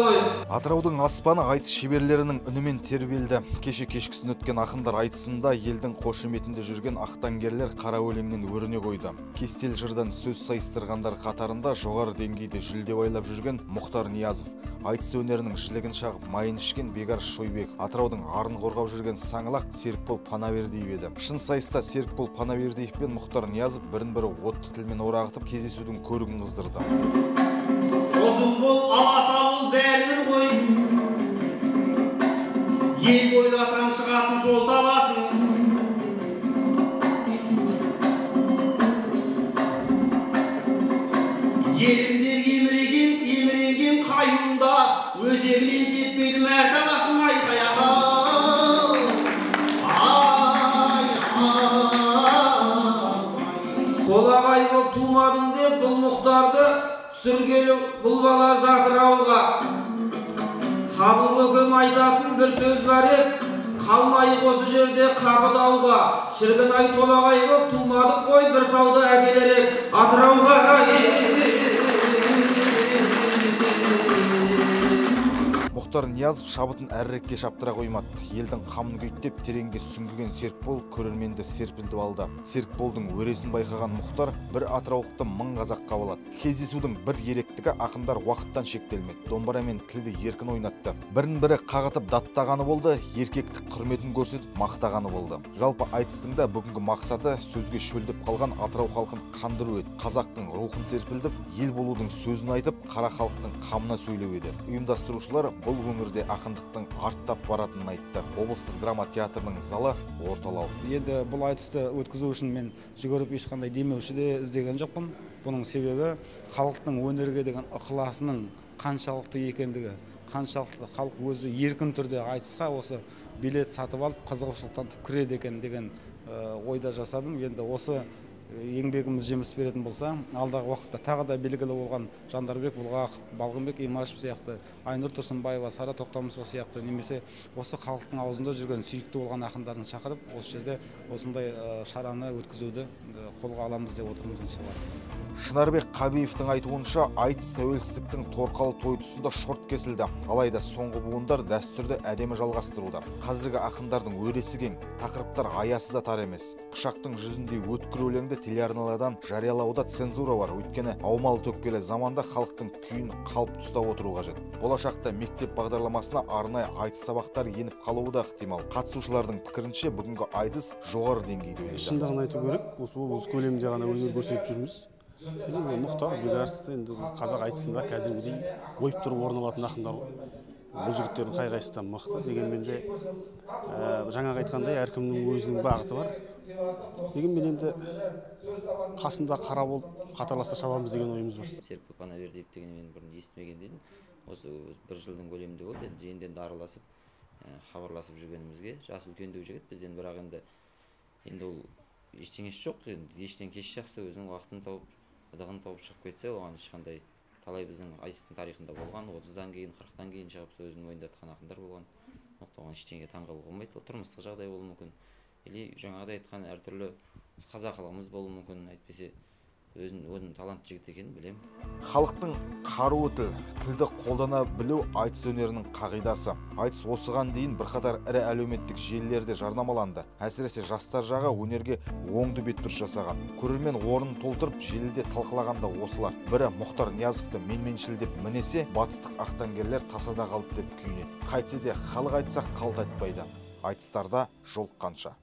ғой. Атыраудың аспаны айтыс шеберлерінің үнімен тербелді. Кеше кешкісін өткен ақындар айтысында елдің қошеметінде жүрген ақтаңгерлер қара өлеңнен өріне қойды. Кестел жырдан сөз сайыстырғандар қатарында жоғары деңгейде жүлде байлап жүрген Мұхтар Ниязов, айтыс өнерінің жілігін шағып майын ішкен Бекарыс Шойбек, Атыраудың арын қорғап жүрген Саңылақ Серікбол Панабердиев еді. Шын сайыста Серікбол Панабердиев пен Мұхтар Ниязов бірін-бірі отты тілмен орағытып кездесудің көрігін қыздырды. Озын бол, аласа бол, бәрібір ғой. Ел ойласаң шығатын жол табасың. Елімдер еміреген қайында, өзегінен теппейді мәрт алашың айқаяға. Толағай боп тумадың деп бұл Мұхтарды түсіргелі бұл бала жатыр ауылға. Қабыл өкім айтатын бір сөз бар еді, қалмайық осы жерде қапы дауға. Шіргін ай толағай боп тумадық қой, бір тауды әкелерек Атырауға. Мұхтар Ниязов шабытын әрірекке шаптыра қоймады. Елдің қамын күйттеп тереңге сүңгіген Серікбол көрерменді серпілтіп алды. Серікболдың өресін байқаған Мұхтар бір атыраулықты мың қазаққа балады. Кездесудің бір еректігі ақындар уақыттан шектелмеді. Домбырамен тілді еркін ойнатты. Бірін-бірі қағытып даттағаны болды, еркектік құрметін көрсетіп мақтағаны болды. Жалпы айтыстың да бүгінгі мақсаты сөзге шөлдеп қалған Атырау халқын қандыру еді. Қазақтың рухын серпілтіп, ел болудың сөзін айтып, қара халықтың қамына сөйлеу еді. Ұйымдастырушылар бұл өңірде ақындықтың арттап баратынын айтты. Облыстық драма театрының залы орталау. Енді бұл айтысты өткізу үшін мен жүгіріп ешқандай демеуші де іздеген жоқпын. Бұның себебі халықтың өнерге деген ықыласының қаншалықты екендігі, қаншалықты халық өзі еркін түрде айтысқа осы билет сатып алып қызығушылық танытып кіреді екен деген ойда жасадым. Енді осы еңбегіміз жеміс беретін болса, алдағы уақытта тағы да белгілі болған Жандарбек Бұлғақов, Балғынбек Имашев сияқты, Айнұр Тұрсынбаева, Сара Тоқтамысова сияқты, немесе осы халықтың аузында жүрген сүйікті болған ақындарын шақырып, осы жерде осындай шараны өткізуді қолға аламыз деп отырмыз иншалла. Шынарбек Қабиевтің айтуынша айтыс тәуелсіздіктің торқалы той тұсында шорт кесілді. Алайда соңғы буындар дәстүрді әдемі жалғастыруда. Қазіргі ақындардың өресі кең, тақырыптар аясы да тар емес. Пышақтың жүзіндей өткір өлеңді телеарналардан жариялауда цензура бар. Өйткені аумалы төкпелі заманда халықтың күйін қалып ұстап отыру қажет. Болашақта мектеп бағдарламасына арнайы айтыс сабақтар еніп қалуы да ықтимал. Қатысушылардың пікірінше бүгінгі айтыс жоғары деңгейде өтті. Шындығын айту керек, осы облыс көлемінде ғана өнер көрсетіп жүрміз. Мұхтар Бекарысты енді қазақ айтысында кәдімгідей ойып тұрып орын алатын ақындар ғой. Бұл жігіттердің қай-қайсысы мықты, дегенмен де жаңағы айтқандай әркімнің өзінің бағыты бар. Дегенмен енді қасында қара болып қатарласа шабамыз деген ойымыз бар. Серікбол Панабердиев деген мен бұрын естімеген едім. Осы бір жылдың көлемінде болды. Жиенден араласып, хабарласып жүргенімізге. Жасы үлкендеу жігіт, бізден бірақ енді ол ештеңесі жоқ. Ештен кеш жақсы өзінің уақытын тауып, ыдығын тауып шығып кетсе, оған ешқандай талай біздің айтыстың тарихында болған, 30-дан кейін, 40-тан кейін шығып өзін мойындатқан ақындар болған. Оған ештеңеге таңғалуға болмайды. Ол тұрмыстық жағдай болуы мүмкін. Или жаңағыдай айтқан әртүрлі қазақылығымыз болуы мүмкін, әйтпесе өзінің талантты жігіт екенін білемін. Халықтың қаруы тілді қолдана білу айтыс өнерінің қағидасы. Айтыс осыған дейін бірқатар ірі әлеуметтік желілерде жарнамаланды. Әсіресе жастар жағы өнерге оңды бетбұрыс жасаған. Көрермен орнын толтырып, желіде талқылағанда осылар. Бірі Мұхтар Ниязовты менменшіл деп мінесе, батыстық ақтаңгерлер тасада қалды деп күйінеді. Қайтсе де халық айтса қалт айтпайды. Айтыстарда жолыққанша.